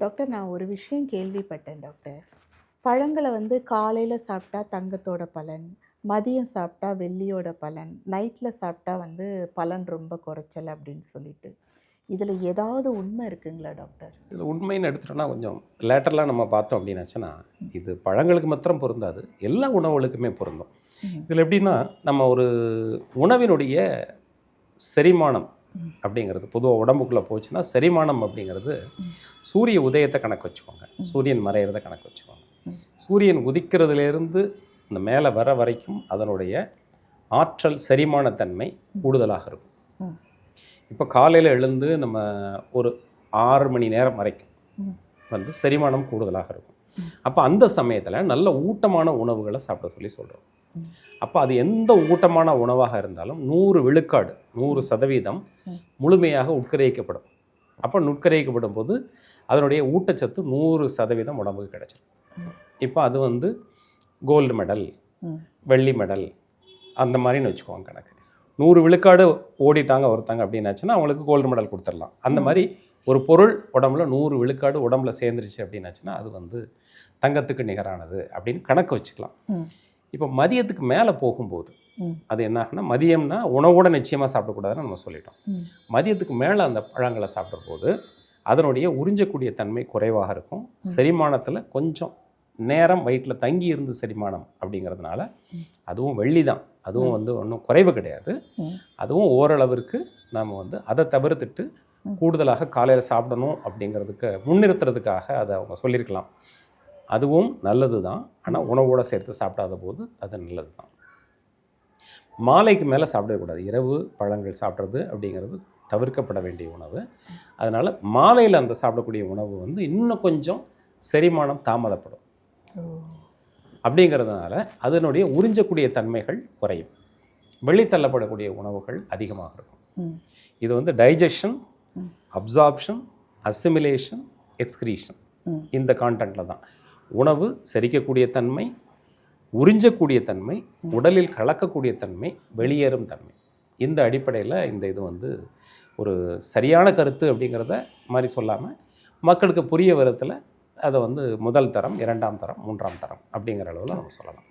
Doctor, நான் ஒரு விஷயம் கேள்விப்பட்டேன் டாக்டர். பழங்கள வந்து காலையில சாப்பிட்டா தங்கத்தோட பலன், மதியம் சாப்பிட்டா வெள்ளியோட பலன், நைட்ல சாப்பிட்டா வந்து பலன் ரொம்ப குறைச்சல் அப்படின்னு சொல்லிட்டு. இதில ஏதாவது உண்மை இருக்குங்களா டாக்டர்? இது உண்மைன்னு எடுத்துட்டோம்னா கொஞ்சம் லேட்டரலாக நம்ம பார்த்தோம் அப்படின்னாச்சுன்னா, இது பழங்களுக்கு மாத்திரம் பொருந்தாது. எல்லா உணவுகளுக்குமே பொருந்தும். ம். இதில எப்படின்னா, நம்ம ஒரு உணவினுடைய செரிமானம் ம். அப்படிங்கிறது பொதுவா உடம்புக்குள்ள போச்சுன்னா, செரிமானம் அப்படிங்கிறது ம். சூரிய உதயத்த கணக்கு வச்சுக்கோங்க. ம். சூரியன் மறையிறத கணக்கு வச்சுக்கோங்க. ம். சூரியன் உதிக்கிறதுலேருந்து இந்த மேலே வர வரைக்கும் அதனுடைய ஆற்றல் செரிமானத்தன்மை கூடுதலாக இருக்கும். ம். இப்போ காலையில எழுந்து நம்ம ஒரு 6 மணி நேரம் வரைக்கும் ம். வந்து செரிமானம் கூடுதலாக இருக்கும். ம். அப்போ அந்த சமயத்தில் நல்ல ஊட்டமான உணவுகளை சாப்பிட சொல்கிறோம். ம். அப்போ அது எந்த ஊட்டமான உணவாக இருந்தாலும் 100 விழுக்காடு 100% முழுமையாக உட்கரிக்கப்படும். அப்போ உட்கரிக்கப்படும் போது அதனுடைய ஊட்டச்சத்து 100% உடம்புக்கு கிடைச்சிடும். இப்போ அது வந்து கோல்டு மெடல், வெள்ளி மெடல் அந்த மாதிரின்னு வச்சுக்குவாங்க கணக்கு. 100 விழுக்காடு ஓடிட்டாங்க ஒருத்தங்க அப்படின்னாச்சுன்னா அவங்களுக்கு கோல்டு மெடல் கொடுத்துடலாம். அந்த மாதிரி ஒரு பொருள் உடம்புல 100 விழுக்காடு உடம்புல சேர்ந்துருச்சு அப்படின்னாச்சுன்னா அது வந்து தங்கத்துக்கு நிகரானது அப்படின்னு கணக்கு வச்சுக்கலாம். இப்போ மதியத்துக்கு மேலே போகும்போது அது என்ன ஆகுனா, மதியம்னா உணவோட நிச்சயமாக சாப்பிடக்கூடாதுன்னு நம்ம சொல்லிட்டோம். மதியத்துக்கு மேலே அந்த பழங்களை சாப்பிடும்போது அதனுடைய உறிஞ்சக்கூடிய தன்மை குறைவாக இருக்கும். செரிமானத்தில் கொஞ்சம் நேரம் வயிற்றில் தங்கி இருந்து செரிமானம் அப்படிங்கிறதுனால அதுவும் வெள்ளி தான். அதுவும் வந்து ஒன்றும் குறைவு கிடையாது. அதுவும் ஓரளவிற்கு நாம் வந்து அதை தவிர்த்துட்டு கூடுதலாக காலையில் சாப்பிடணும் அப்படிங்கிறதுக்கு முன்னிறுத்துறதுக்காக அதை அவங்க சொல்லியிருக்கலாம். அதுவும் நல்லது தான். ஆனால் உணவோடு சேர்த்து சாப்பிடாத போது அது நல்லது தான். மாலைக்கு மேலே சாப்பிடக்கூடாது. இரவு பழங்கள் சாப்பிட்றது அப்படிங்கிறது தவிர்க்கப்பட வேண்டிய உணவு. அதனால் மாலையில் அந்த சாப்பிடக்கூடிய உணவு வந்து இன்னும் கொஞ்சம் செரிமானம் தாமதப்படும். அப்படிங்கிறதுனால அதனுடைய உறிஞ்சக்கூடிய தன்மைகள் குறையும். வெளித்தள்ளப்படக்கூடிய உணவுகள் அதிகமாக இருக்கும். இது வந்து டைஜஷன், அப்சார்ப்ஷன், அசிமிலேஷன், எக்ஸ்கிரீஷன் இந்த கான்டென்ட்டில் தான். உணவு செரிக்கக்கூடிய தன்மை, உறிஞ்சக்கூடிய தன்மை, உடலில் கலக்கக்கூடிய தன்மை, வெளியேறும் தன்மை. இந்த அடிப்படையில் இந்த இது வந்து ஒரு சரியான கருத்து அப்படிங்கிறத மாதிரி சொல்லாமல் மக்களுக்கு புரிய விதத்தில் அதை வந்து முதல் தரம், 2ஆம் தரம், 3ஆம் தரம் அப்படிங்கிற அளவில் நம்ம சொல்லலாம்.